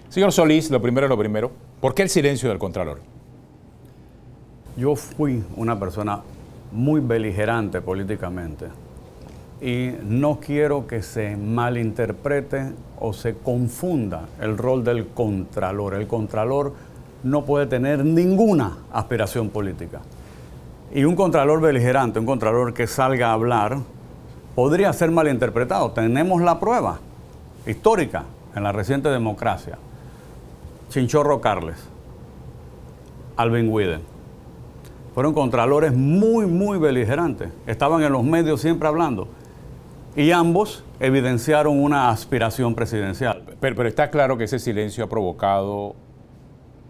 Señor Solís, lo primero es lo primero. ¿Por qué el silencio del Contralor? Yo fui una persona muy beligerante políticamente y no quiero que se malinterprete o se confunda el rol del Contralor. El Contralor no puede tener ninguna aspiración política. Y un Contralor beligerante, un Contralor que salga a hablar, podría ser malinterpretado. Tenemos la prueba histórica en la reciente democracia. Chinchorro Carles, Alvin Widen, fueron contralores muy beligerantes. Estaban en los medios siempre hablando. Y ambos evidenciaron una aspiración presidencial. Pero está claro que ese silencio ha provocado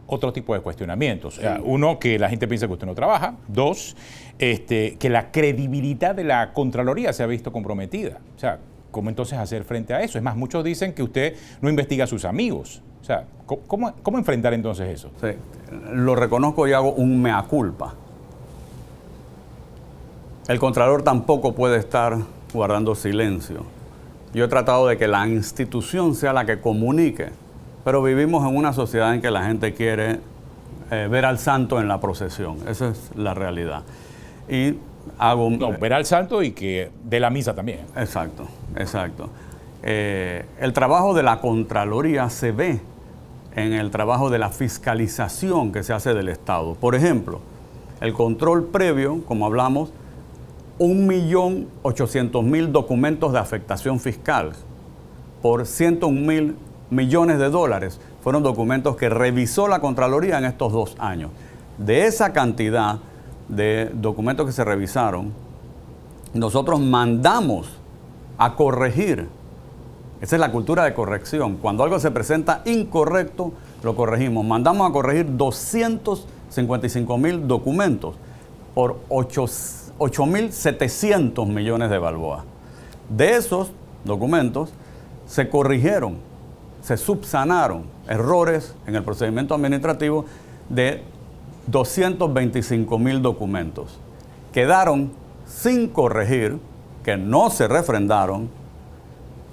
otro tipo de cuestionamientos. O sea, uno, que la gente piensa que usted no trabaja. Dos, que la credibilidad de la Contraloría se ha visto comprometida. O sea, ¿cómo entonces hacer frente a eso? Es más, muchos dicen que usted no investiga a sus amigos. O sea, ¿cómo enfrentar entonces eso? Sí, lo reconozco y hago un mea culpa. El Contralor tampoco puede estar guardando silencio. Yo he tratado de que la institución sea la que comunique, pero vivimos en una sociedad en que la gente quiere ver al santo en la procesión. Esa es la realidad. Y hago... No, ver al santo y que de la misa también. Exacto. El trabajo de la Contraloría se ve en el trabajo de la fiscalización que se hace del Estado. Por ejemplo, el control previo, como hablamos, 1.800.000 documentos de afectación fiscal por 101.000 millones de dólares. Fueron documentos que revisó la Contraloría en estos 2 años. De esa cantidad de documentos que se revisaron, nosotros mandamos a corregir. Esa es la cultura de corrección. Cuando algo se presenta incorrecto, lo corregimos. Mandamos a corregir 255.000 documentos por 8.700 millones de balboas. De esos documentos se corrigieron, se subsanaron errores en el procedimiento administrativo de 225.000 documentos. Quedaron sin corregir, que no se refrendaron,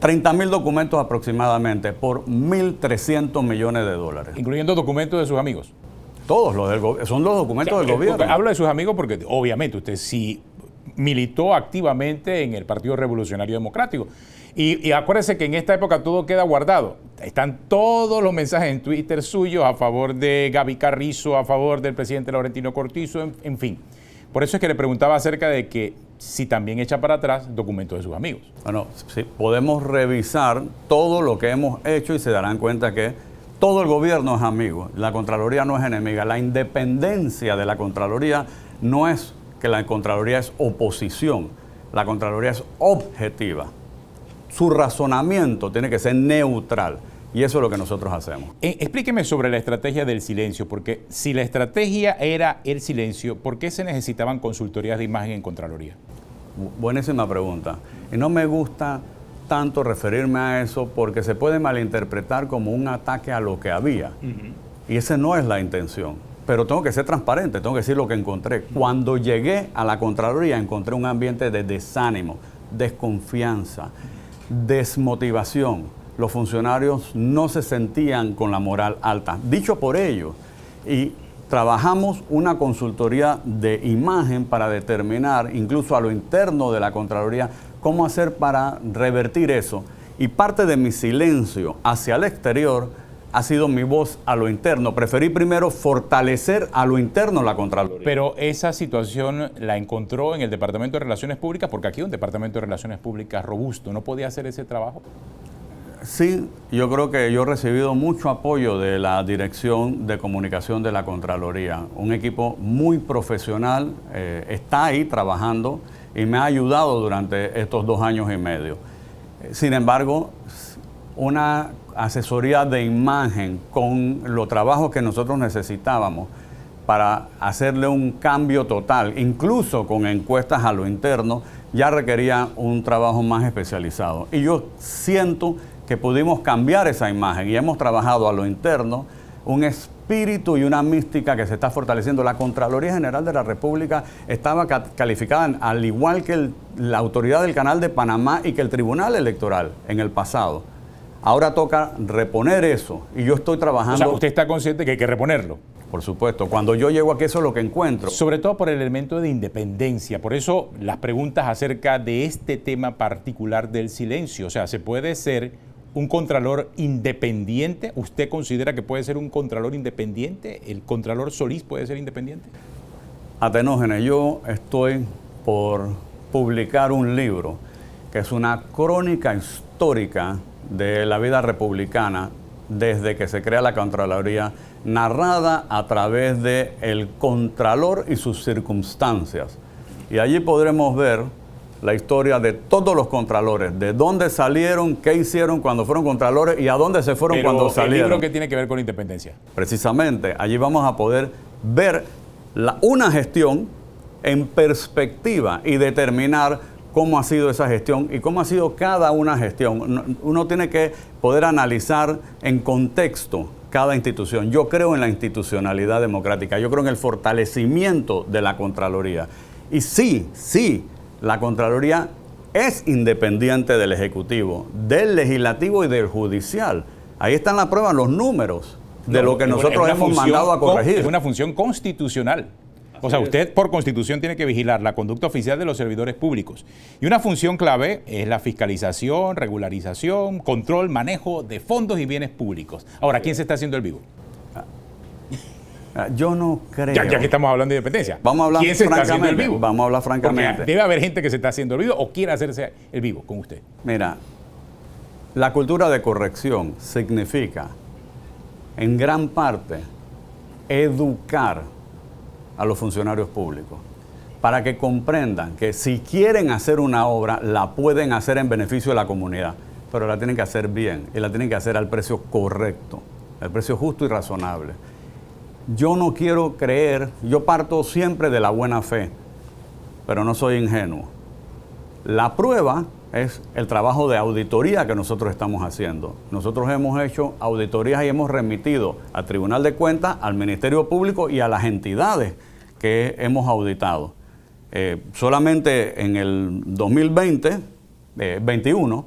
30.000 documentos aproximadamente por 1.300 millones de dólares. Incluyendo documentos de sus amigos. Todos son los documentos del gobierno. Hablo de sus amigos porque obviamente usted sí militó activamente en el Partido Revolucionario Democrático. Y acuérdese que en esta época todo queda guardado. Están todos los mensajes en Twitter suyos a favor de Gaby Carrizo, a favor del presidente Laurentino Cortizo, en fin. Por eso es que le preguntaba acerca de que si también echa para atrás documentos de sus amigos. Bueno, sí, podemos revisar todo lo que hemos hecho y se darán cuenta que todo el gobierno es amigo, la Contraloría no es enemiga. La independencia de la Contraloría no es que la Contraloría es oposición, la Contraloría es objetiva. Su razonamiento tiene que ser neutral y eso es lo que nosotros hacemos. Explíqueme sobre la estrategia del silencio, porque si la estrategia era el silencio, ¿por qué se necesitaban consultorías de imagen en Contraloría? Buenísima pregunta. Y no me gusta tanto referirme a eso porque se puede malinterpretar como un ataque a lo que había. Y esa no es la intención. Pero tengo que ser transparente, tengo que decir lo que encontré. Cuando llegué a la Contraloría encontré un ambiente de desánimo, desconfianza, desmotivación. Los funcionarios no se sentían con la moral alta. Dicho por ellos, y trabajamos una consultoría de imagen para determinar, incluso a lo interno de la Contraloría, cómo hacer para revertir eso. Y parte de mi silencio hacia el exterior ha sido mi voz a lo interno. Preferí primero fortalecer a lo interno la Contraloría. Pero esa situación la encontró en el Departamento de Relaciones Públicas, porque aquí hay un Departamento de Relaciones Públicas robusto. ¿No podía hacer ese trabajo? Sí, yo creo que yo he recibido mucho apoyo de la Dirección de Comunicación de la Contraloría. Un equipo muy profesional está ahí trabajando y me ha ayudado durante estos 2 años y medio. Sin embargo, una asesoría de imagen con los trabajos que nosotros necesitábamos para hacerle un cambio total, incluso con encuestas a lo interno, ya requería un trabajo más especializado. Y yo siento que pudimos cambiar esa imagen y hemos trabajado a lo interno un espíritu y una mística que se está fortaleciendo. La Contraloría General de la República estaba calificada al igual que la autoridad del Canal de Panamá y que el Tribunal Electoral en el pasado, Ahora toca reponer eso y yo estoy trabajando. O sea, usted está consciente que hay que reponerlo. Por supuesto, cuando yo llego aquí eso es lo que encuentro. Sobre todo por el elemento de independencia. Por eso las preguntas acerca de este tema particular del silencio. O sea, ¿se puede ser un contralor independiente? ¿Usted considera que puede ser un contralor independiente? ¿El contralor Solís puede ser independiente? Atenógenes, yo estoy por publicar un libro que es una crónica histórica de la vida republicana desde que se crea la Contraloría, narrada a través de el Contralor y sus circunstancias. Y allí podremos ver la historia de todos los contralores, de dónde salieron, qué hicieron cuando fueron contralores y a dónde se fueron cuando salieron. ¿El libro qué tiene que ver con independencia? Precisamente, allí vamos a poder ver una gestión en perspectiva y determinar cómo ha sido esa gestión y cómo ha sido cada una gestión. Uno tiene que poder analizar en contexto cada institución. Yo creo en la institucionalidad democrática, yo creo en el fortalecimiento de la Contraloría. Y sí, la Contraloría es independiente del Ejecutivo, del Legislativo y del Judicial. Ahí están las pruebas, los números de lo que nosotros hemos mandado a corregir. Es una función constitucional. O sea, usted por constitución tiene que vigilar la conducta oficial de los servidores públicos. Y una función clave es la fiscalización, regularización, control, manejo de fondos y bienes públicos. Ahora, ¿quién se está haciendo el vivo? Yo no creo. Ya que estamos hablando de independencia. Vamos a hablar ¿Quién se está haciendo el francamente. vivo? Vamos a hablar francamente. Porque debe haber gente que se está haciendo el vivo o quiere hacerse el vivo con usted. Mira, la cultura de corrección significa, en gran parte, educar a los funcionarios públicos para que comprendan que si quieren hacer una obra, la pueden hacer en beneficio de la comunidad, pero la tienen que hacer bien y la tienen que hacer al precio correcto, al precio justo y razonable. Yo no quiero creer, yo parto siempre de la buena fe, pero no soy ingenuo. La prueba es el trabajo de auditoría que nosotros estamos haciendo. Nosotros hemos hecho auditorías y hemos remitido al Tribunal de Cuentas, al Ministerio Público y a las entidades que hemos auditado. Solamente en el 2021,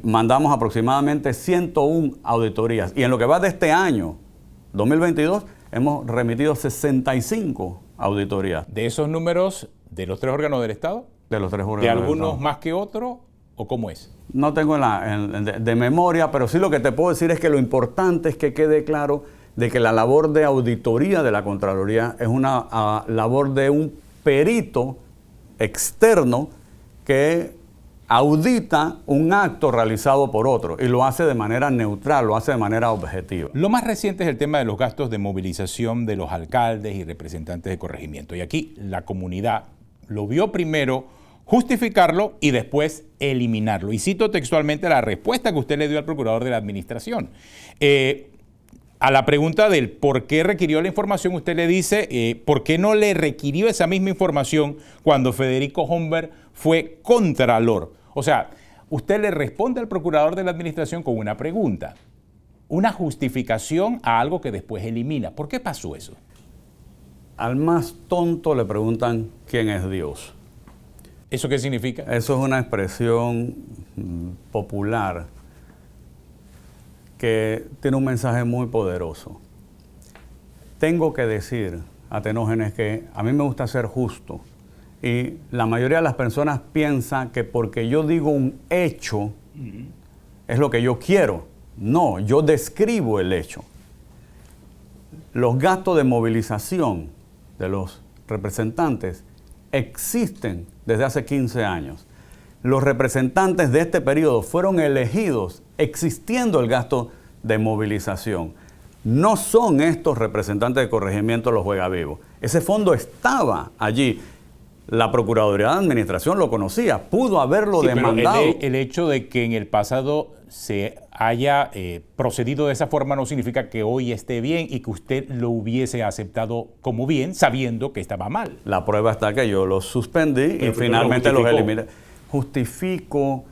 mandamos aproximadamente 101 auditorías. Y en lo que va de este año, 2022, hemos remitido 65 auditorías. ¿De esos números de los tres órganos del Estado? De los tres órganos ¿De del algunos Estado. más que otros o cómo es? No tengo de memoria, pero sí lo que te puedo decir es que lo importante es que quede claro de que la labor de auditoría de la Contraloría es una labor de un perito externo que audita un acto realizado por otro y lo hace de manera neutral, lo hace de manera objetiva. Lo más reciente es el tema de los gastos de movilización de los alcaldes y representantes de corregimiento. Y aquí la comunidad lo vio primero justificarlo y después eliminarlo. Y cito textualmente la respuesta que usted le dio al procurador de la administración. A la pregunta del por qué requirió la información, usted le dice, ¿por qué no le requirió esa misma información cuando Federico Homberg fue contralor? O sea, usted le responde al procurador de la administración con una pregunta, una justificación a algo que después elimina. ¿Por qué pasó eso? Al más tonto le preguntan quién es Dios. ¿Eso qué significa? Eso es una expresión popular que tiene un mensaje muy poderoso. Tengo que decir, Atenógenes, que a mí me gusta ser justo y la mayoría de las personas piensan que porque yo digo un hecho es lo que yo quiero. No, yo describo el hecho. Los gastos de movilización de los representantes existen desde hace 15 años. Los representantes de este periodo fueron elegidos existiendo el gasto de movilización. No son estos representantes de corregimiento los juegavivos. Ese fondo estaba allí. La Procuraduría de Administración lo conocía, pudo haberlo demandado. Pero el hecho de que en el pasado se haya procedido de esa forma no significa que hoy esté bien y que usted lo hubiese aceptado como bien, sabiendo que estaba mal. La prueba está que yo los suspendí y finalmente los eliminé. Justifico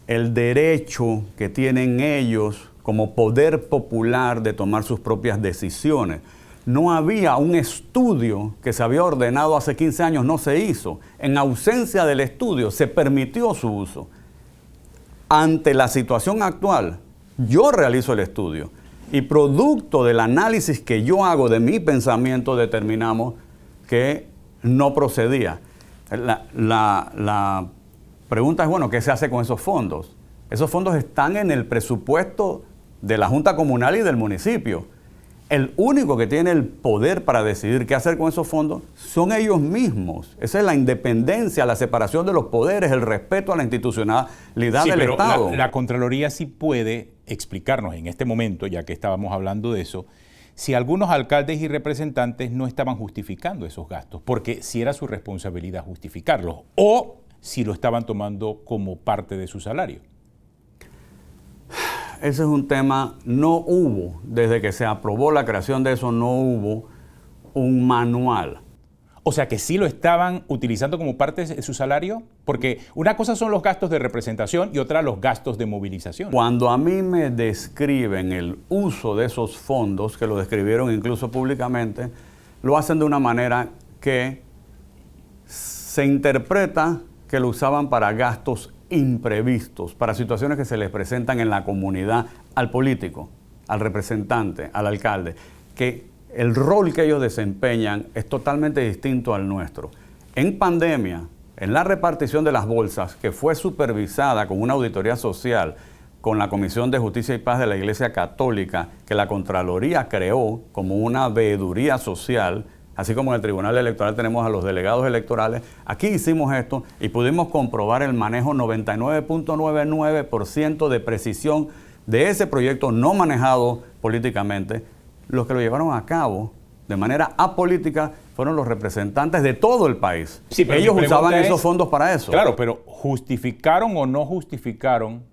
el derecho que tienen ellos como poder popular de tomar sus propias decisiones. No había un estudio que se había ordenado hace 15 años, no se hizo. En ausencia del estudio se permitió su uso. Ante la situación actual, Yo realizo el estudio y producto del análisis que yo hago de mi pensamiento determinamos que no procedía. La pregunta es, bueno, ¿qué se hace con esos fondos? Esos fondos están en el presupuesto de la Junta Comunal y del municipio. El único que tiene el poder para decidir qué hacer con esos fondos son ellos mismos. Esa es la independencia, la separación de los poderes, el respeto a la institucionalidad del Estado. La Contraloría sí puede explicarnos en este momento, ya que estábamos hablando de eso, si algunos alcaldes y representantes no estaban justificando esos gastos, porque si era su responsabilidad justificarlos, o si lo estaban tomando como parte de su salario. Ese es un tema, no hubo, desde que se aprobó la creación de eso, no hubo un manual. O sea que sí lo estaban utilizando como parte de su salario, porque una cosa son los gastos de representación y otra los gastos de movilización. Cuando a mí me describen el uso de esos fondos, que lo describieron incluso públicamente, lo hacen de una manera que se interpreta que lo usaban para gastos imprevistos, para situaciones que se les presentan en la comunidad al político, al representante, al alcalde, que el rol que ellos desempeñan es totalmente distinto al nuestro. En pandemia, en la repartición de las bolsas, que fue supervisada con una auditoría social con la Comisión de Justicia y Paz de la Iglesia Católica, que la Contraloría creó como una veeduría social, así como en el Tribunal Electoral tenemos a los delegados electorales, aquí hicimos esto y pudimos comprobar el manejo 99.99% de precisión de ese proyecto no manejado políticamente. Los que lo llevaron a cabo de manera apolítica fueron los representantes de todo el país. Sí, pero ellos usaban esos fondos para eso. Claro, pero ¿justificaron o no justificaron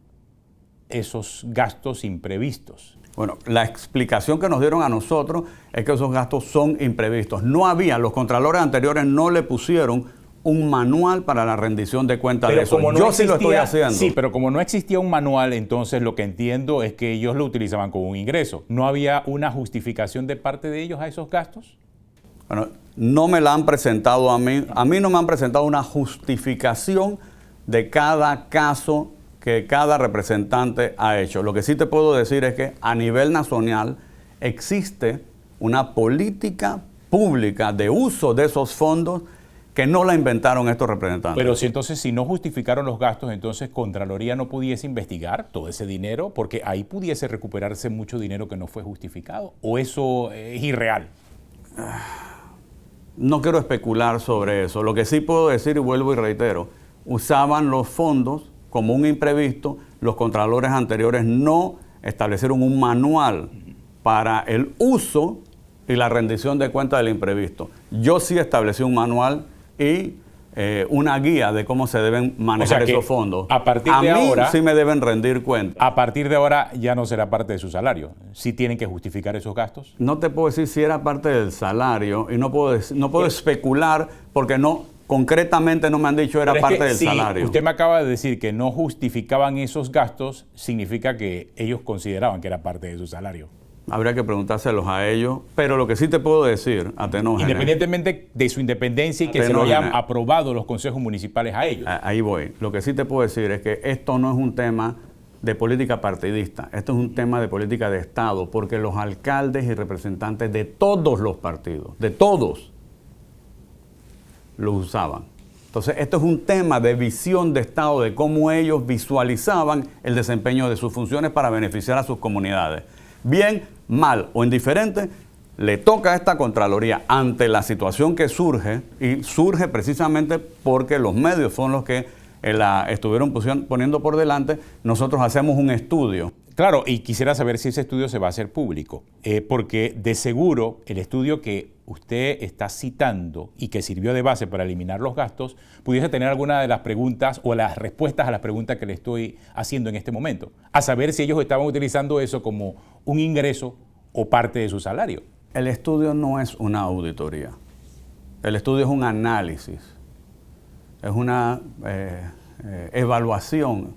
esos gastos imprevistos? Bueno, la explicación que nos dieron a nosotros es que esos gastos son imprevistos. No había, los contralores anteriores no le pusieron un manual para la rendición de cuentas de eso. Yo sí lo estoy haciendo. Sí, pero como no existía un manual, entonces lo que entiendo es que ellos lo utilizaban como un ingreso. ¿No había una justificación de parte de ellos a esos gastos? Bueno, no me la han presentado a mí. A mí no me han presentado una justificación de cada caso que cada representante ha hecho. Lo que sí te puedo decir es que a nivel nacional existe una política pública de uso de esos fondos que no la inventaron estos representantes. Pero si entonces, si no justificaron los gastos, entonces Contraloría no pudiese investigar todo ese dinero, porque ahí pudiese recuperarse mucho dinero que no fue justificado, ¿o eso es irreal? No quiero especular sobre eso. Lo que sí puedo decir, y vuelvo y reitero, usaban los fondos como un imprevisto. Los contralores anteriores no establecieron un manual para el uso y la rendición de cuentas del imprevisto. Yo sí establecí un manual y una guía de cómo se deben manejar esos fondos. A partir de ahora, mí sí me deben rendir cuentas. A partir de ahora ya no será parte de su salario. ¿Sí tienen que justificar esos gastos? No te puedo decir si era parte del salario y no puedo especular porque no, concretamente no me han dicho era parte del salario. Usted me acaba de decir que no justificaban esos gastos, significa que ellos consideraban que era parte de su salario. Habría que preguntárselos a ellos, pero lo que sí te puedo decir, Atenógenes, independientemente de su independencia y que se lo hayan aprobado los consejos municipales a ellos. Ahí voy. Lo que sí te puedo decir es que esto no es un tema de política partidista, esto es un tema de política de Estado, porque los alcaldes y representantes de todos los partidos, de todos, lo usaban. Entonces, esto es un tema de visión de Estado, de cómo ellos visualizaban el desempeño de sus funciones para beneficiar a sus comunidades. Bien, mal o indiferente, le toca a esta Contraloría ante la situación que surge, y surge precisamente porque los medios son los que la estuvieron poniendo por delante. Nosotros hacemos un estudio. Claro, y quisiera saber si ese estudio se va a hacer público, porque de seguro el estudio que usted está citando y que sirvió de base para eliminar los gastos, pudiese tener alguna de las preguntas o las respuestas a las preguntas que le estoy haciendo en este momento, a saber si ellos estaban utilizando eso como un ingreso o parte de su salario. El estudio no es una auditoría, el estudio es un análisis, es una evaluación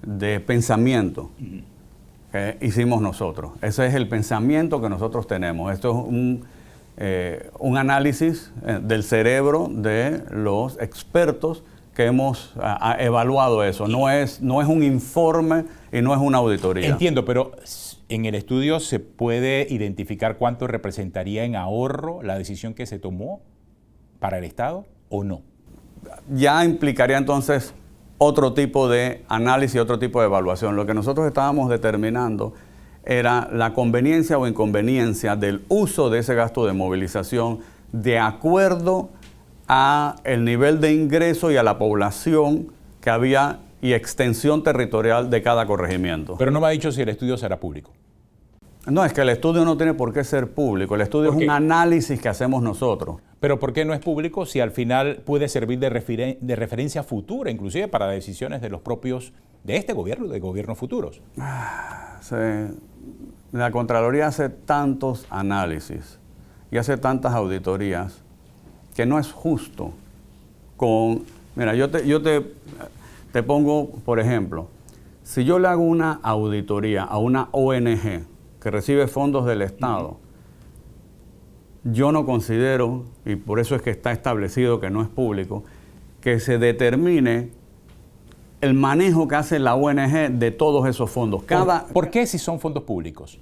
de pensamiento que hicimos nosotros. Ese es el pensamiento que nosotros tenemos. Esto es un análisis del cerebro de los expertos que hemos evaluado eso. No es un informe y no es una auditoría. Entiendo, pero en el estudio se puede identificar cuánto representaría en ahorro la decisión que se tomó para el Estado o no. Ya implicaría entonces otro tipo de análisis, otro tipo de evaluación. Lo que nosotros estábamos determinando era la conveniencia o inconveniencia del uso de ese gasto de movilización de acuerdo a el nivel de ingreso y a la población que había y extensión territorial de cada corregimiento. Pero no me ha dicho si el estudio será público. No, es que el estudio no tiene por qué ser público. El estudio es un análisis que hacemos nosotros. Pero ¿por qué no es público si al final puede servir de referencia futura, inclusive para decisiones de los propios, de este gobierno, de gobiernos futuros? La Contraloría hace tantos análisis y hace tantas auditorías que no es justo con... Mira, yo te pongo, por ejemplo, si yo le hago una auditoría a una ONG que recibe fondos del Estado, yo no considero, y por eso es que está establecido que no es público, que se determine el manejo que hace la ONG de todos esos fondos. ¿Por qué si son fondos públicos?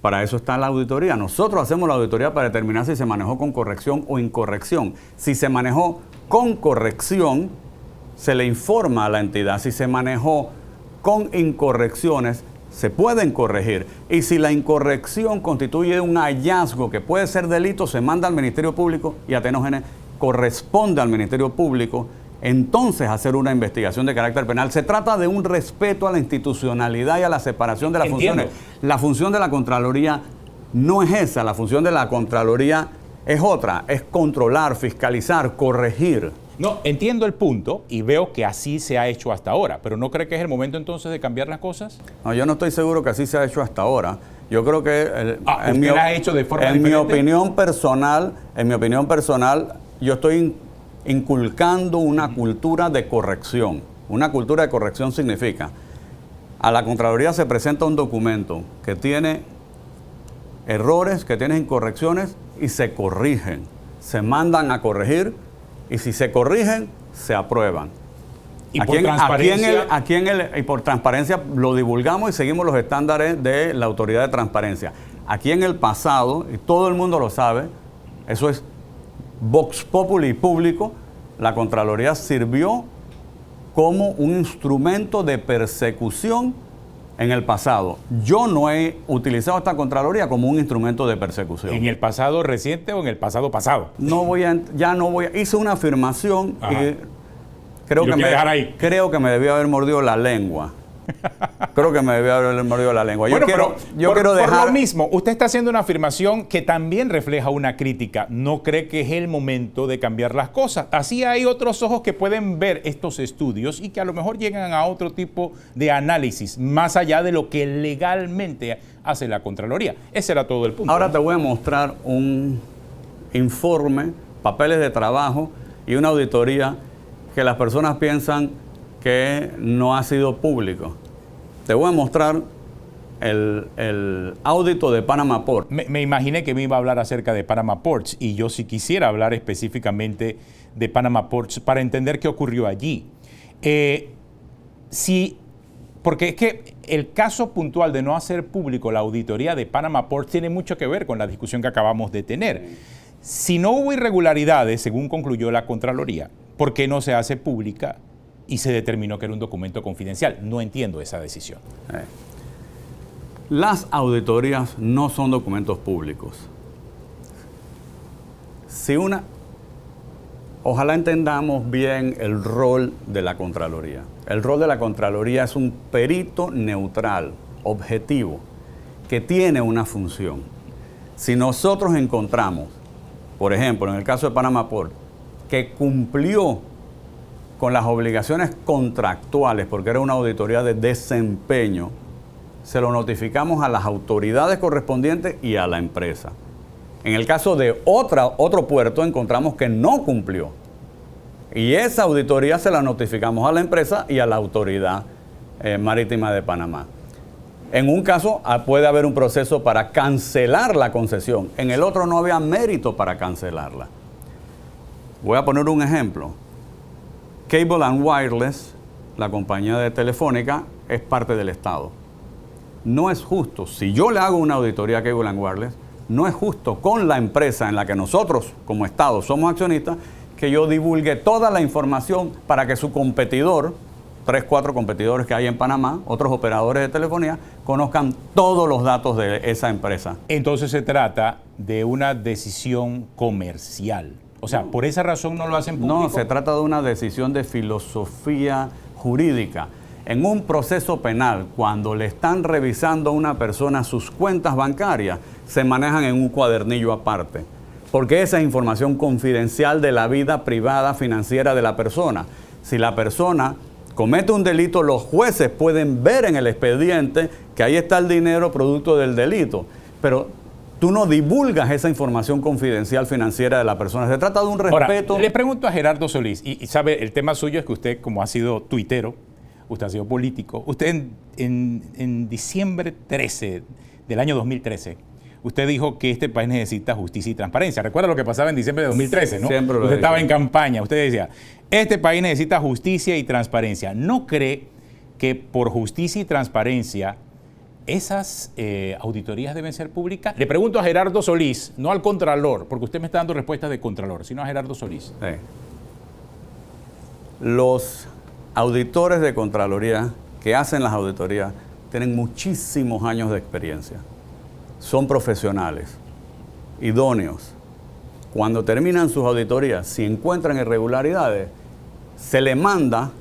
Para eso está la auditoría. Nosotros hacemos la auditoría para determinar si se manejó con corrección o incorrección. Si se manejó con corrección, se le informa a la entidad. Si se manejó con incorrecciones, se pueden corregir. Y si la incorrección constituye un hallazgo que puede ser delito, se manda al Ministerio Público y a Tenógenes corresponde al Ministerio Público entonces hacer una investigación de carácter penal. Se trata de un respeto a la institucionalidad y a la separación de las funciones. La función de la Contraloría no es esa, la función de la Contraloría es otra, es controlar, fiscalizar, corregir. No, entiendo el punto y veo que así se ha hecho hasta ahora, pero ¿no cree que es el momento entonces de cambiar las cosas? No, yo no estoy seguro que así se ha hecho hasta ahora. Yo creo que ¿usted la ha hecho de forma diferente? En mi opinión personal, yo estoy inculcando una cultura de corrección. Una cultura de corrección significa, a la Contraloría se presenta un documento que tiene errores, que tiene incorrecciones y se corrigen. Se mandan a corregir y si se corrigen, se aprueban. Y por transparencia. Y por transparencia lo divulgamos y seguimos los estándares de la Autoridad de Transparencia. Aquí en el pasado, y todo el mundo lo sabe, eso es Vox Populi público, la Contraloría sirvió como un instrumento de persecución en el pasado. Yo no he utilizado esta Contraloría como un instrumento de persecución. ¿En el pasado reciente o en el pasado pasado? Hice una afirmación. Ajá. Y creo que me debió haber mordido la lengua. Creo que me debió haber mordido la lengua. Bueno, por lo mismo, usted está haciendo una afirmación que también refleja una crítica. ¿No cree que es el momento de cambiar las cosas? Así hay otros ojos que pueden ver estos estudios y que a lo mejor llegan a otro tipo de análisis, más allá de lo que legalmente hace la Contraloría. Ese era todo el punto. Ahora te voy a mostrar un informe, papeles de trabajo y una auditoría que las personas piensan que no ha sido público. Te voy a mostrar el audito de Panama Ports. Me imaginé que me iba a hablar acerca de Panama Ports y yo sí quisiera hablar específicamente de Panama Ports para entender qué ocurrió allí. Porque es que el caso puntual de no hacer público la auditoría de Panama Ports tiene mucho que ver con la discusión que acabamos de tener. Si no hubo irregularidades, según concluyó la Contraloría, ¿por qué no se hace pública y se determinó que era un documento confidencial? No entiendo esa decisión. Las auditorías no son documentos públicos. Ojalá entendamos bien el rol de la Contraloría. El rol de la Contraloría es un perito neutral, objetivo, que tiene una función. Si nosotros encontramos, por ejemplo, en el caso de Panama Ports, que cumplió con las obligaciones contractuales, porque era una auditoría de desempeño, se lo notificamos a las autoridades correspondientes y a la empresa. En el caso de otro puerto, encontramos que no cumplió. Y esa auditoría se la notificamos a la empresa y a la Autoridad Marítima de Panamá. En un caso puede haber un proceso para cancelar la concesión. En el otro no había mérito para cancelarla. Voy a poner un ejemplo. Cable and Wireless, la compañía de Telefónica, es parte del Estado. No es justo, si yo le hago una auditoría a Cable and Wireless, no es justo con la empresa en la que nosotros como Estado somos accionistas, que yo divulgue toda la información para que su competidor, 3, 4 competidores que hay en Panamá, otros operadores de telefonía, conozcan todos los datos de esa empresa. Entonces se trata de una decisión comercial. O sea, ¿por esa razón no lo hacen público? No, se trata de una decisión de filosofía jurídica. En un proceso penal, cuando le están revisando a una persona sus cuentas bancarias, se manejan en un cuadernillo aparte, porque esa es información confidencial de la vida privada financiera de la persona. Si la persona comete un delito, los jueces pueden ver en el expediente que ahí está el dinero producto del delito, pero tú no divulgas esa información confidencial financiera de la persona. Se trata de un respeto. Ahora, le pregunto a Gerardo Solís, y sabe, el tema suyo es que usted, como ha sido tuitero, usted ha sido político, usted en diciembre 13 del año 2013, usted dijo que este país necesita justicia y transparencia. ¿Recuerda lo que pasaba en diciembre de 2013, no? Siempre lo Usted he estaba dicho. en campaña, usted decía, este país necesita justicia y transparencia. ¿No cree que por justicia y transparencia esas auditorías deben ser públicas? Le pregunto a Gerardo Solís, no al Contralor, porque usted me está dando respuestas de Contralor, sino a Gerardo Solís. Sí. Los auditores de Contraloría que hacen las auditorías tienen muchísimos años de experiencia. Son profesionales, idóneos. Cuando terminan sus auditorías, si encuentran irregularidades, se le manda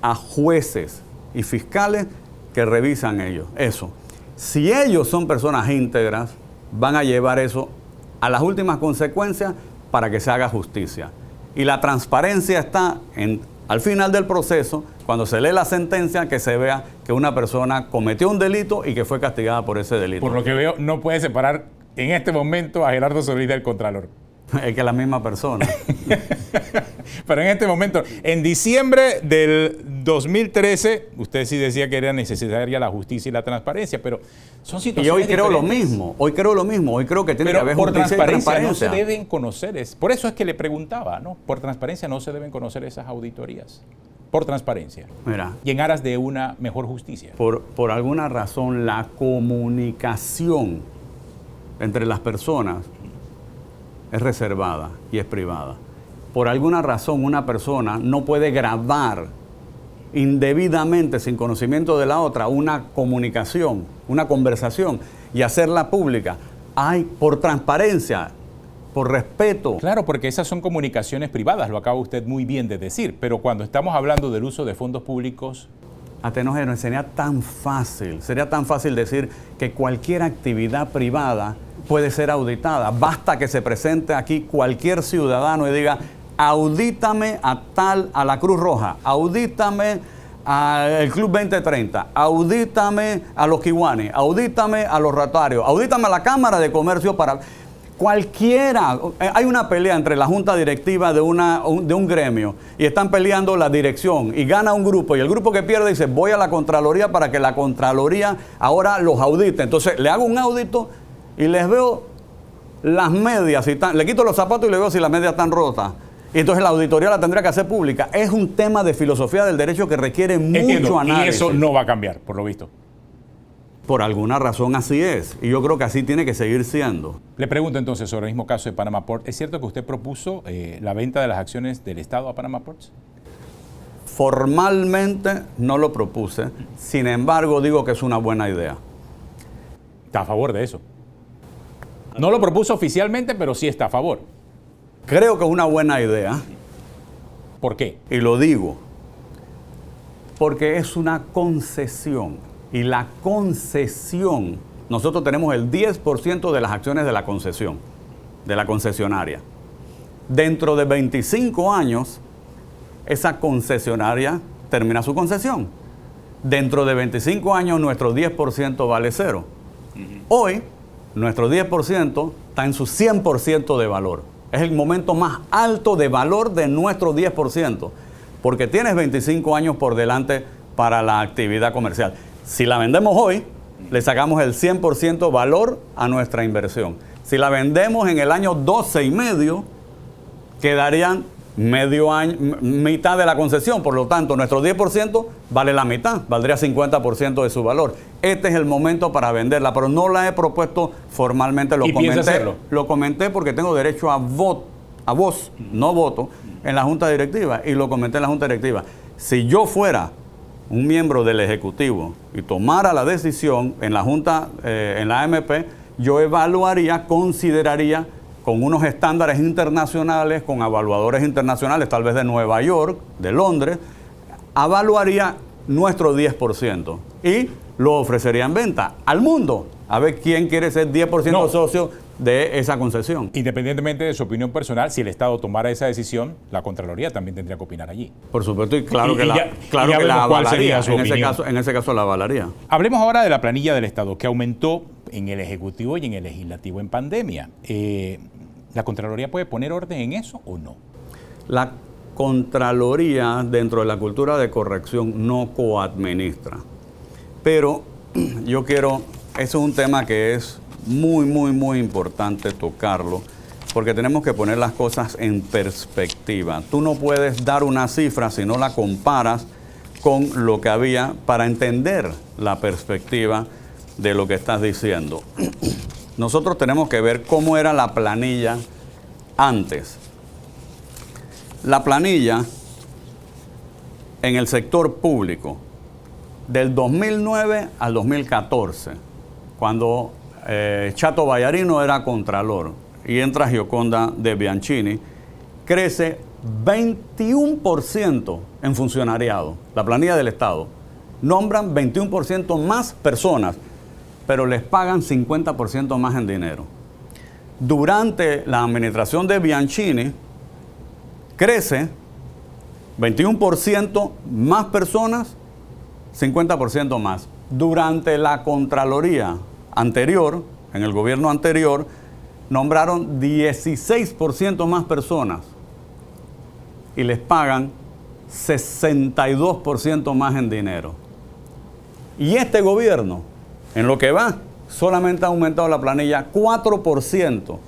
a jueces y fiscales que revisan eso. Si ellos son personas íntegras, van a llevar eso a las últimas consecuencias para que se haga justicia. Y la transparencia está al final del proceso, cuando se lee la sentencia, que se vea que una persona cometió un delito y que fue castigada por ese delito. Por lo que veo, no puede separar en este momento a Gerardo Solís del Contralor. Es que es la misma persona. Pero en este momento, en diciembre del 2013, usted sí decía que era necesaria la justicia y la transparencia, pero son situaciones Y hoy creo lo diferentes. mismo. Hoy creo que tiene que Pero haber por justicia y transparencia no transparencia. se deben conocer. Por eso es que le preguntaba, ¿no? Por transparencia no se deben conocer esas auditorías. Por transparencia. Mira, Y en aras de una mejor justicia. por alguna razón la comunicación entre las personas es reservada y es privada. Por alguna razón una persona no puede grabar indebidamente, sin conocimiento de la otra, una comunicación, una conversación y hacerla pública. Por transparencia, por respeto. Claro, porque esas son comunicaciones privadas, lo acaba usted muy bien de decir, pero cuando estamos hablando del uso de fondos públicos... Atenógeno, sería tan fácil decir que cualquier actividad privada puede ser auditada. Basta que se presente aquí cualquier ciudadano y diga, audítame a la Cruz Roja, audítame al Club 2030, audítame a los Kiwanis, audítame a los Rotarios, audítame a la Cámara de Comercio para... Cualquiera, hay una pelea entre la junta directiva de un gremio y están peleando la dirección y gana un grupo y el grupo que pierde dice voy a la Contraloría para que la Contraloría ahora los audite. Entonces le hago un audito y les veo las medias, le quito los zapatos y le veo si las medias están rotas. Y entonces la auditoría la tendría que hacer pública. Es un tema de filosofía del derecho que requiere mucho análisis. Y eso no va a cambiar, por lo visto. Por alguna razón así es. Y yo creo que así tiene que seguir siendo. Le pregunto entonces sobre el mismo caso de Panama Port. ¿Es cierto que usted propuso la venta de las acciones del Estado a Panama Ports? Formalmente no lo propuse. Sin embargo, digo que es una buena idea. Está a favor de eso. No lo propuso oficialmente, pero sí está a favor. Creo que es una buena idea. ¿Por qué? Y lo digo porque es una concesión. Y la concesión, nosotros tenemos el 10% de las acciones de la concesión, de la concesionaria. Dentro de 25 años, esa concesionaria termina su concesión. Dentro de 25 años, nuestro 10% vale cero. Hoy, nuestro 10% está en su 100% de valor. Es el momento más alto de valor de nuestro 10%, porque tienes 25 años por delante para la actividad comercial. Si la vendemos hoy, le sacamos el 100% valor a nuestra inversión. Si la vendemos en el año 12 y medio, quedarían medio año, mitad de la concesión. Por lo tanto, nuestro 10% vale la mitad, valdría 50% de su valor. Este es el momento para venderla, pero no la he propuesto formalmente. Lo comenté porque tengo derecho a voz, no voto, en la Junta Directiva, y lo comenté en la Junta Directiva. Si yo fuera un miembro del Ejecutivo y tomara la decisión en la Junta, en la AMP, yo evaluaría, consideraría, con unos estándares internacionales, con evaluadores internacionales, tal vez de Nueva York, de Londres, evaluaría nuestro 10% y lo ofrecería en venta al mundo, a ver quién quiere ser 10% socio de esa concesión. Independientemente de su opinión personal, si el Estado tomara esa decisión, la Contraloría también tendría que opinar allí. Por supuesto, y claro que la avalaría. En ese caso la avalaría. Hablemos ahora de la planilla del Estado, que aumentó en el Ejecutivo y en el Legislativo en pandemia. ¿La Contraloría puede poner orden en eso o no? La Contraloría, dentro de la cultura de corrección, no coadministra. Pero eso es un tema que es muy importante tocarlo, porque tenemos que poner las cosas en perspectiva. Tú no puedes dar una cifra si no la comparas con lo que había para entender la perspectiva de lo que estás diciendo. Nosotros tenemos que ver cómo era la planilla antes. La planilla en el sector público del 2009 al 2014, cuando Chato Vallarino era contralor y entra Gioconda de Bianchini, crece 21% en funcionariado, la planilla del Estado. Nombran 21% más personas, pero les pagan 50% más en dinero. Durante la administración de Bianchini, crece 21% más personas, 50% más. Durante la Contraloría anterior, en el gobierno anterior, nombraron 16% más personas y les pagan 62% más en dinero. Y este gobierno, en lo que va, solamente ha aumentado la planilla 4%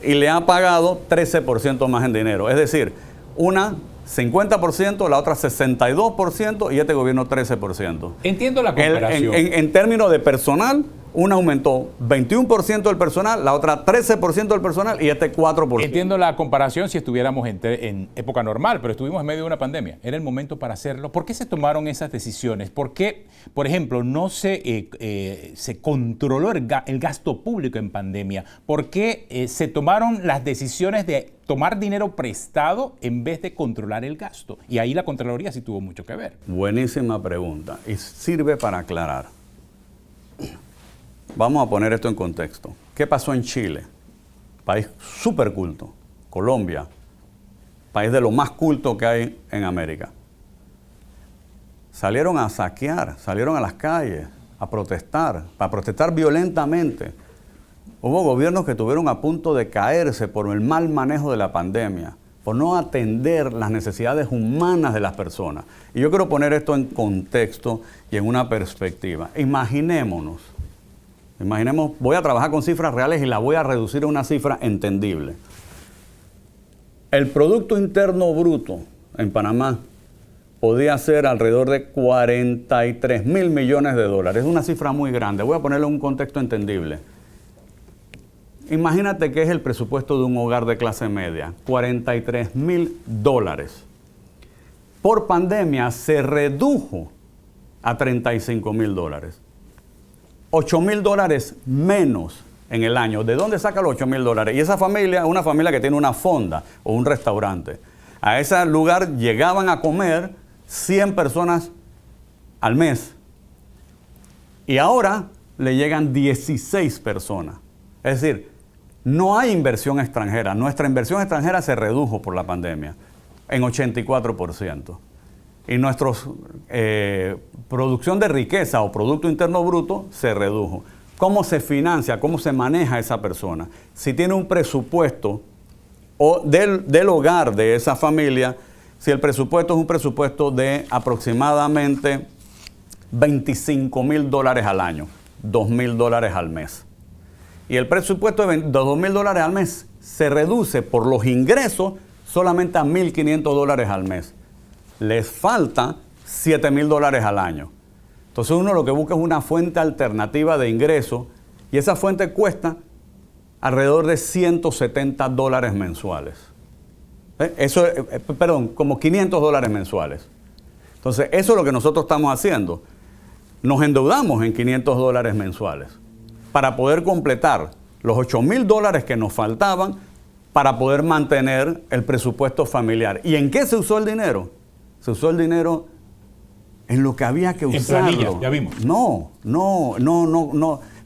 y le ha pagado 13% más en dinero. Es decir, una 50%, la otra 62% y este gobierno 13%. Entiendo la comparación. En términos de personal, una aumentó 21% del personal, la otra 13% del personal y este 4%. Entiendo la comparación si estuviéramos en época normal, pero estuvimos en medio de una pandemia. Era el momento para hacerlo. ¿Por qué se tomaron esas decisiones? ¿Por qué, por ejemplo, no se controló el gasto público en pandemia? ¿Por qué se tomaron las decisiones de tomar dinero prestado en vez de controlar el gasto? Y ahí la Contraloría sí tuvo mucho que ver. Buenísima pregunta y sirve para aclarar. Vamos a poner esto en contexto. ¿Qué pasó en Chile? País súper culto. Colombia, país de lo más culto que hay en América. Salieron a saquear, salieron a las calles, para protestar violentamente. Hubo gobiernos que estuvieron a punto de caerse por el mal manejo de la pandemia, por no atender las necesidades humanas de las personas. Y yo quiero poner esto en contexto y en una perspectiva. Imaginemos, voy a trabajar con cifras reales y la voy a reducir a una cifra entendible. El Producto Interno Bruto en Panamá podía ser alrededor de 43,000 millones de dólares. Es una cifra muy grande. Voy a ponerlo en un contexto entendible. Imagínate que es el presupuesto de un hogar de clase media, 43,000 dólares. Por pandemia se redujo a 35,000 dólares. 8,000 dólares menos en el año. ¿De dónde saca los 8,000 dólares? Y esa familia, una familia que tiene una fonda o un restaurante. A ese lugar llegaban a comer 100 personas al mes. Y ahora le llegan 16 personas. Es decir, no hay inversión extranjera. Nuestra inversión extranjera se redujo por la pandemia en 84%. Y nuestra producción de riqueza o Producto Interno Bruto se redujo. ¿Cómo se financia? ¿Cómo se maneja esa persona? Si tiene un presupuesto del hogar de esa familia, si el presupuesto es un presupuesto de aproximadamente 25,000 dólares al año, 2,000 dólares al mes. Y el presupuesto de 2,000 dólares al mes se reduce por los ingresos solamente a $1,500 al mes. Les falta $7,000 al año. Entonces uno lo que busca es una fuente alternativa de ingreso y esa fuente cuesta alrededor de $170 mensuales. Eso, perdón, como $500 mensuales. Entonces eso es lo que nosotros estamos haciendo. Nos endeudamos en $500 mensuales para poder completar los $8,000 que nos faltaban para poder mantener el presupuesto familiar. ¿Y en qué se usó el dinero? Se usó el dinero en lo que había que usarlo. En planillas, ya vimos. No.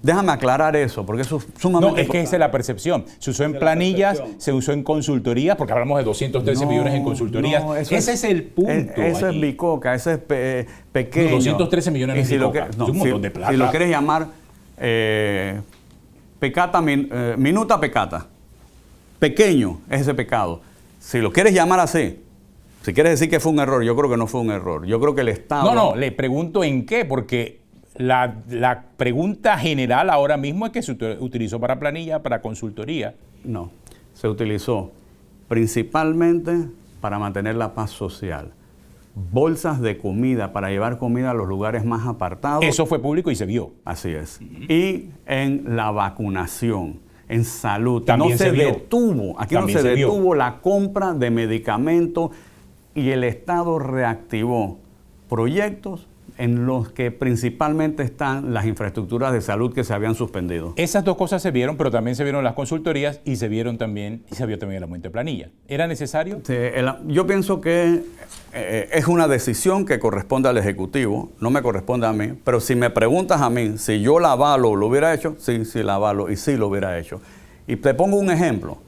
Déjame aclarar eso, porque eso es sumamente No, es que esa es la percepción. Se usó en planillas, se usó en consultorías, porque hablamos de 213 millones en consultorías. Ese es el punto. Eso es bicoca, eso es pequeño. 213 millones y si de bicoca. Es un montón de plata. Si lo quieres llamar pecata, minuta pecata. Pequeño es ese pecado. Si lo quieres llamar así, si quieres decir que fue un error, yo creo que no fue un error. Yo creo que el Estado... No, le pregunto en qué, porque la pregunta general ahora mismo es que se utilizó para planilla, para consultoría. No, se utilizó principalmente para mantener la paz social. Bolsas de comida, para llevar comida a los lugares más apartados. Eso fue público y se vio. Así es. Y en la vacunación, en salud. También no se detuvo, aquí no se detuvo la compra de medicamentos y el Estado reactivó proyectos en los que principalmente están las infraestructuras de salud que se habían suspendido. Esas dos cosas se vieron, pero también se vieron las consultorías y se vio también el aumento de planilla. ¿Era necesario? Sí, yo pienso que es una decisión que corresponde al Ejecutivo, no me corresponde a mí, pero si me preguntas a mí si yo la avalo, ¿lo hubiera hecho? Sí, la avalo y sí lo hubiera hecho. Y te pongo un ejemplo.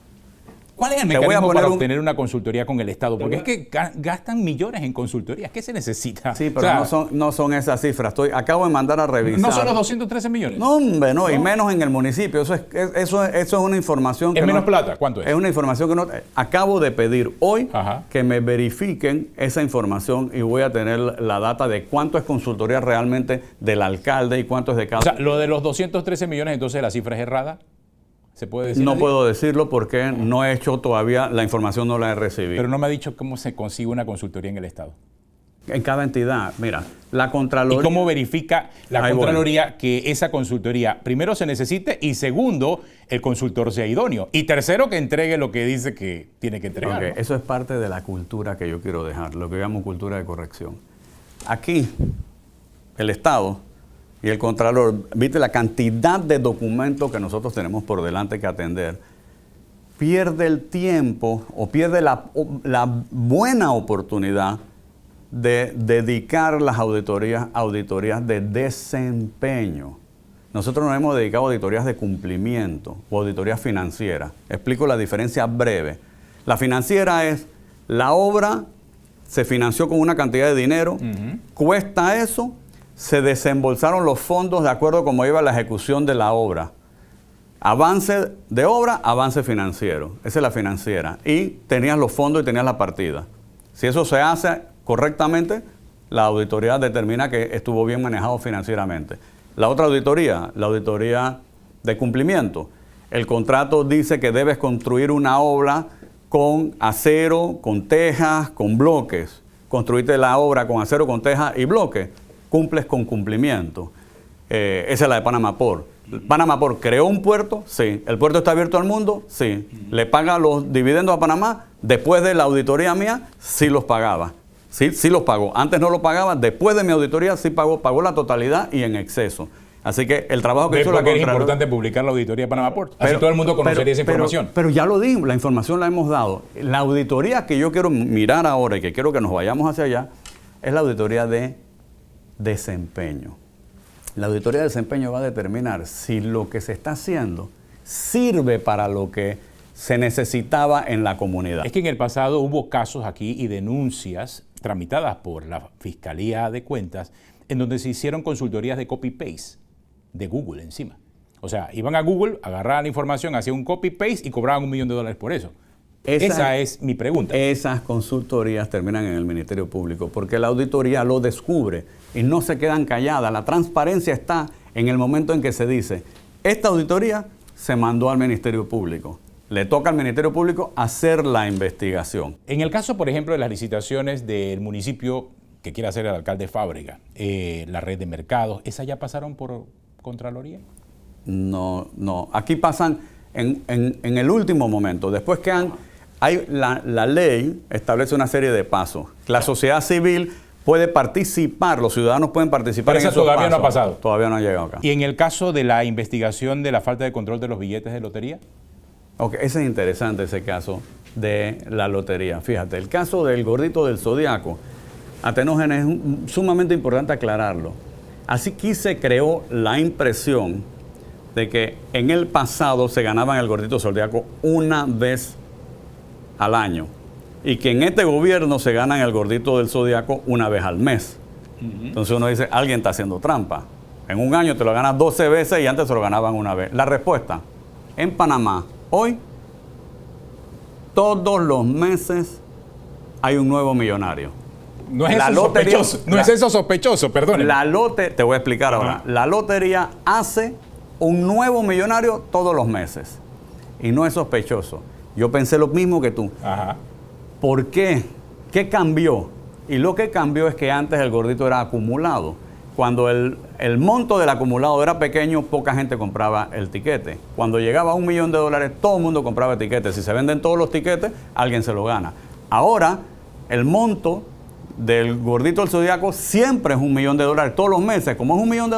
¿Cuál es el mecanismo para obtener una consultoría con el Estado? Porque es que gastan millones en consultorías. ¿Qué se necesita? Sí, pero no son esas cifras. Acabo de mandar a revisar. ¿No son los 213 millones? No, hombre, no, y menos en el municipio. Eso es una información que ¿Es menos plata? ¿Cuánto es? Es una información que no... Acabo de pedir hoy que me verifiquen esa información y voy a tener la data de cuánto es consultoría realmente del alcalde y cuánto es de cada... O sea, lo de los 213 millones, entonces la cifra es errada. ¿Se puede decir? No puedo decirlo porque no he hecho todavía, la información no la he recibido. Pero no me ha dicho cómo se consigue una consultoría en el Estado. En cada entidad, mira, la Contraloría... ¿Y cómo verifica la Contraloría que esa consultoría, primero, se necesite y segundo, el consultor sea idóneo? Y tercero, que entregue lo que dice que tiene que entregar. Okay, ¿no? Eso es parte de la cultura que yo quiero dejar, lo que llamo cultura de corrección. Aquí, el Estado... y el Contralor, viste la cantidad de documentos que nosotros tenemos por delante que atender, pierde el tiempo o pierde la buena oportunidad de dedicar las auditorías de desempeño. Nosotros nos hemos dedicado a auditorías de cumplimiento o auditorías financieras. Explico la diferencia breve. La financiera es, la obra se financió con una cantidad de dinero, cuesta eso, se desembolsaron los fondos de acuerdo a cómo iba la ejecución de la obra. Avance de obra, avance financiero. Esa es la financiera. Y tenías los fondos y tenías la partida. Si eso se hace correctamente, la auditoría determina que estuvo bien manejado financieramente. La otra auditoría, la auditoría de cumplimiento. El contrato dice que debes construir una obra con acero, con tejas, con bloques. Construiste la obra con acero, con tejas y bloques. Cumples con cumplimiento. Esa es la de Panama Port. ¿Panama Port creó un puerto? Sí. ¿El puerto está abierto al mundo? Sí. ¿Le paga los dividendos a Panamá? Después de la auditoría mía, sí los pagaba. Sí los pagó. Antes no lo pagaba, después de mi auditoría sí pagó la totalidad y en exceso. Así que el trabajo que hizo la Contraloría... Es importante publicar la auditoría de Panama Port. Así todo el mundo conocería esa información. Pero ya lo digo, la información la hemos dado. La auditoría que yo quiero mirar ahora y que quiero que nos vayamos hacia allá es la auditoría de desempeño. La auditoría de desempeño va a determinar si lo que se está haciendo sirve para lo que se necesitaba en la comunidad. Es que en el pasado hubo casos aquí y denuncias tramitadas por la Fiscalía de Cuentas en donde se hicieron consultorías de copy-paste de Google encima. O sea, iban a Google, agarraban la información, hacían un copy-paste y cobraban $1 millón por eso. Esa es mi pregunta. Esas consultorías terminan en el Ministerio Público porque la auditoría lo descubre y no se quedan calladas. La transparencia está en el momento en que se dice, esta auditoría se mandó al Ministerio Público. Le toca al Ministerio Público hacer la investigación. En el caso, por ejemplo, de las licitaciones del municipio que quiere hacer el alcalde Fábrega, la red de mercados, ¿esas ya pasaron por Contraloría? No. Aquí pasan en el último momento. Después que la ley establece una serie de pasos. La sociedad civil puede participar, los ciudadanos pueden participar en esos pasos. Todavía no ha pasado. Todavía no ha llegado acá. ¿Y en el caso de la investigación de la falta de control de los billetes de lotería? Ok, ese es interesante, ese caso de la lotería. Fíjate, el caso del gordito del Zodiaco, Atenógenes, es sumamente importante aclararlo. Así que se creó la impresión de que en el pasado se ganaba el gordito del Zodiaco una vez al año y que en este gobierno se gana el gordito del Zodiaco una vez al mes. Entonces uno dice, alguien está haciendo trampa. En un año te lo ganas 12 veces y antes se lo ganaban una vez. La respuesta, en Panamá, hoy, todos los meses hay un nuevo millonario. No es eso sospechoso, no es eso sospechoso, perdón. Te voy a explicar ahora. La lotería hace un nuevo millonario todos los meses. Y no es sospechoso. Yo pensé lo mismo que tú. Ajá. ¿Por qué? ¿Qué cambió? Y lo que cambió es que antes el gordito era acumulado. Cuando el monto del acumulado era pequeño, poca gente compraba el tiquete. Cuando llegaba a $1 millón, todo el mundo compraba el tiquete. Si se venden todos los tiquetes, alguien se lo gana. Ahora, el monto del gordito del Zodiaco siempre es $1 millón todos los meses. Como es $1 millón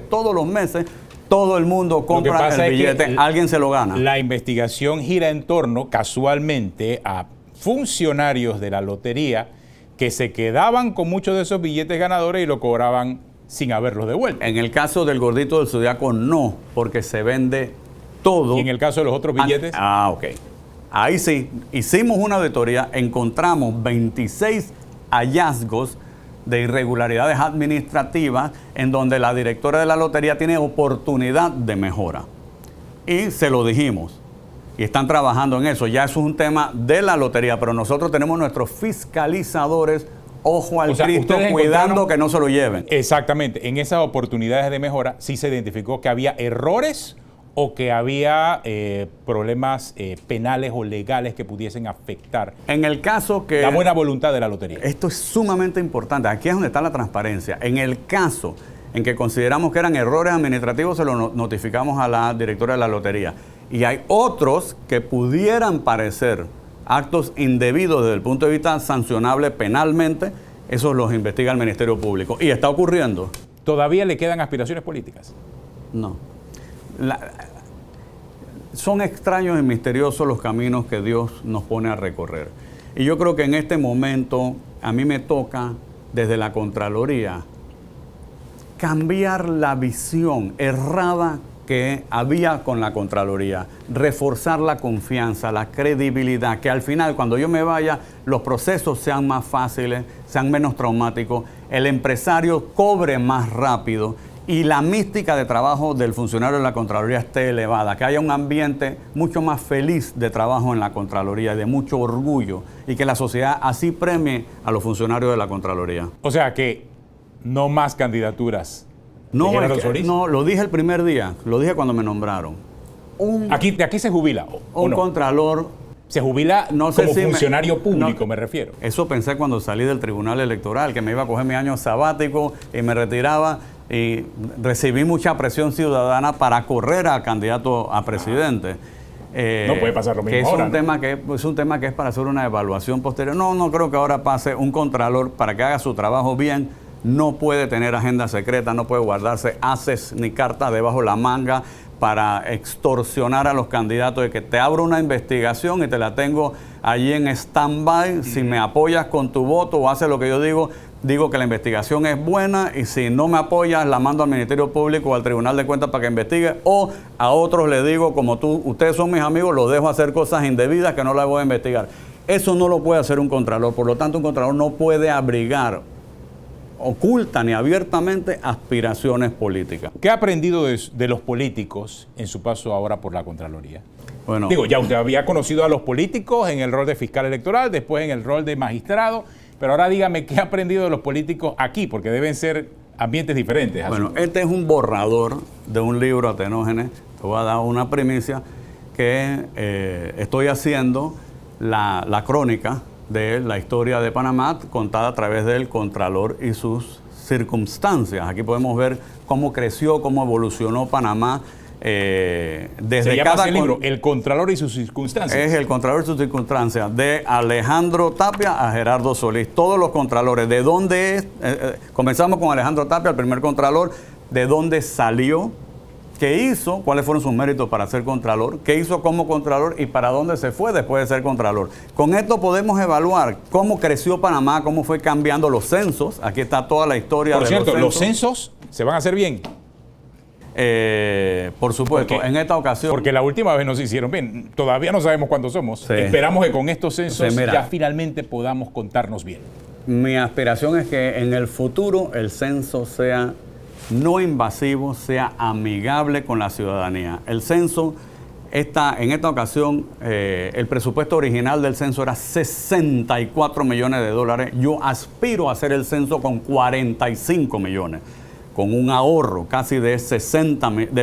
todos los meses, todo el mundo compra el billete, alguien se lo gana. La investigación gira en torno, casualmente, a funcionarios de la lotería que se quedaban con muchos de esos billetes ganadores y lo cobraban sin haberlos devuelto. En el caso del gordito del Zodiaco, no, porque se vende todo. ¿Y en el caso de los otros billetes? Ok. Ahí sí, hicimos una auditoría, encontramos 26 hallazgos de irregularidades administrativas en donde la directora de la lotería tiene oportunidad de mejora. Y se lo dijimos. Y están trabajando en eso. Ya eso es un tema de la lotería, pero nosotros tenemos nuestros fiscalizadores, ojo al Cristo, cuidando que no se lo lleven. Exactamente. En esas oportunidades de mejora sí se identificó que había errores o que había problemas penales o legales que pudiesen afectar en el caso que la buena voluntad de la lotería. Esto es sumamente importante. Aquí es donde está la transparencia. En el caso en que consideramos que eran errores administrativos, se lo notificamos a la directora de la lotería. Y hay otros que pudieran parecer actos indebidos desde el punto de vista sancionable penalmente, esos los investiga el Ministerio Público. Y está ocurriendo. ¿Todavía le quedan aspiraciones políticas? No. Son extraños y misteriosos los caminos que Dios nos pone a recorrer. Y yo creo que en este momento a mí me toca, desde la Contraloría, cambiar la visión errada que había con la Contraloría, reforzar la confianza, la credibilidad, que al final, cuando yo me vaya, los procesos sean más fáciles, sean menos traumáticos, el empresario cobre más rápido y la mística de trabajo del funcionario de la Contraloría esté elevada, que haya un ambiente mucho más feliz de trabajo en la Contraloría, de mucho orgullo, y que la sociedad así premie a los funcionarios de la Contraloría. O sea que no más candidaturas. No, no, lo dije el primer día, lo dije cuando me nombraron. De aquí se jubila. Un contralor. Se jubila no sé como si funcionario público, me refiero. Eso pensé cuando salí del Tribunal Electoral, que me iba a coger mi año sabático y me retiraba, y recibí mucha presión ciudadana para correr al candidato a presidente. No puede pasar lo mismo que es ahora, un tema que es para hacer una evaluación posterior. No creo que ahora pase. Un contralor, para que haga su trabajo bien, no puede tener agenda secreta, no puede guardarse haces ni cartas debajo de la manga para extorsionar a los candidatos de que te abro una investigación y te la tengo allí en stand-by. Si me apoyas con tu voto o haces lo que yo digo que la investigación es buena, y si no me apoyas la mando al Ministerio Público o al Tribunal de Cuentas para que investigue, o a otros le digo, como ustedes son mis amigos, los dejo hacer cosas indebidas que no las voy a investigar. Eso no lo puede hacer un contralor. Por lo tanto, un contralor no puede abrigar oculta ni abiertamente aspiraciones políticas. ¿Qué ha aprendido de los políticos en su paso ahora por la Contraloría? Bueno, ya usted había conocido a los políticos en el rol de fiscal electoral, después en el rol de magistrado, pero ahora dígame, ¿qué ha aprendido de los políticos aquí? Porque deben ser ambientes diferentes. Bueno, este es un borrador de un libro, Atenógenes, te voy a dar una primicia, que estoy haciendo la crónica de la historia de Panamá contada a través del Contralor y sus circunstancias. Aquí podemos ver cómo creció, cómo evolucionó Panamá desde Se llama cada ese libro, El Contralor y sus circunstancias. Es El Contralor y sus circunstancias, de Alejandro Tapia a Gerardo Solís. Todos los contralores, de dónde es, comenzamos con Alejandro Tapia, el primer contralor, de dónde salió, qué hizo, cuáles fueron sus méritos para ser contralor, qué hizo como contralor y para dónde se fue después de ser contralor. Con esto podemos evaluar cómo creció Panamá, cómo fue cambiando los censos. Aquí está toda la historia Por de cierto, los censos. los censos se van a hacer bien. Por supuesto, Porque- en esta ocasión... Porque la última vez nos hicieron bien. Todavía no sabemos cuántos somos. Sí. Esperamos que con estos censos Sí, mira. ya finalmente podamos contarnos bien. Mi aspiración es que en el futuro el censo sea no invasivo, sea amigable con la ciudadanía. El censo, en esta ocasión, el presupuesto original del censo era 64 millones de dólares. Yo aspiro a hacer el censo con 45 millones, con un ahorro casi de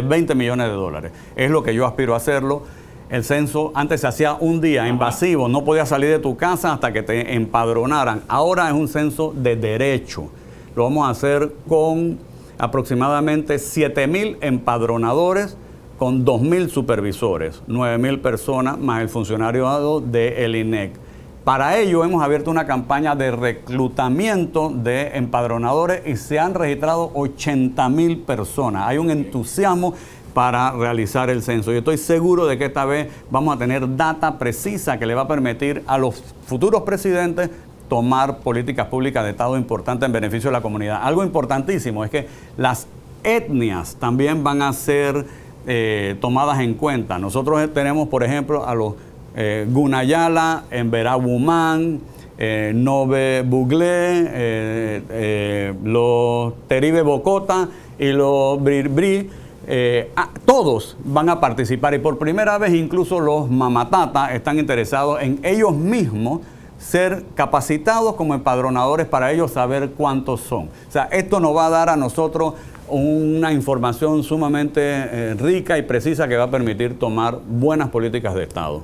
20 millones de dólares. Es lo que yo aspiro a hacerlo. El censo antes se hacía un día invasivo, no podías salir de tu casa hasta que te empadronaran. Ahora es un censo de derecho. Lo vamos a hacer con aproximadamente 7,000 empadronadores, con 2,000 supervisores, 9,000 personas más el funcionariado del INEC. Para ello hemos abierto una campaña de reclutamiento de empadronadores y se han registrado 80,000 personas. Hay un entusiasmo para realizar el censo. Yo estoy seguro de que esta vez vamos a tener data precisa que le va a permitir a los futuros presidentes tomar políticas públicas de Estado importantes en beneficio de la comunidad. Algo importantísimo es que las etnias también van a ser tomadas en cuenta. Nosotros tenemos, por ejemplo, a los Gunayala, Emberá-Wumán, Nove Buglé, los Teribe Bocota y los Bribri. Todos van a participar y por primera vez incluso los Mamatata están interesados en ellos mismos ser capacitados como empadronadores para ellos saber cuántos son. O sea, esto nos va a dar a nosotros una información sumamente rica y precisa que va a permitir tomar buenas políticas de Estado.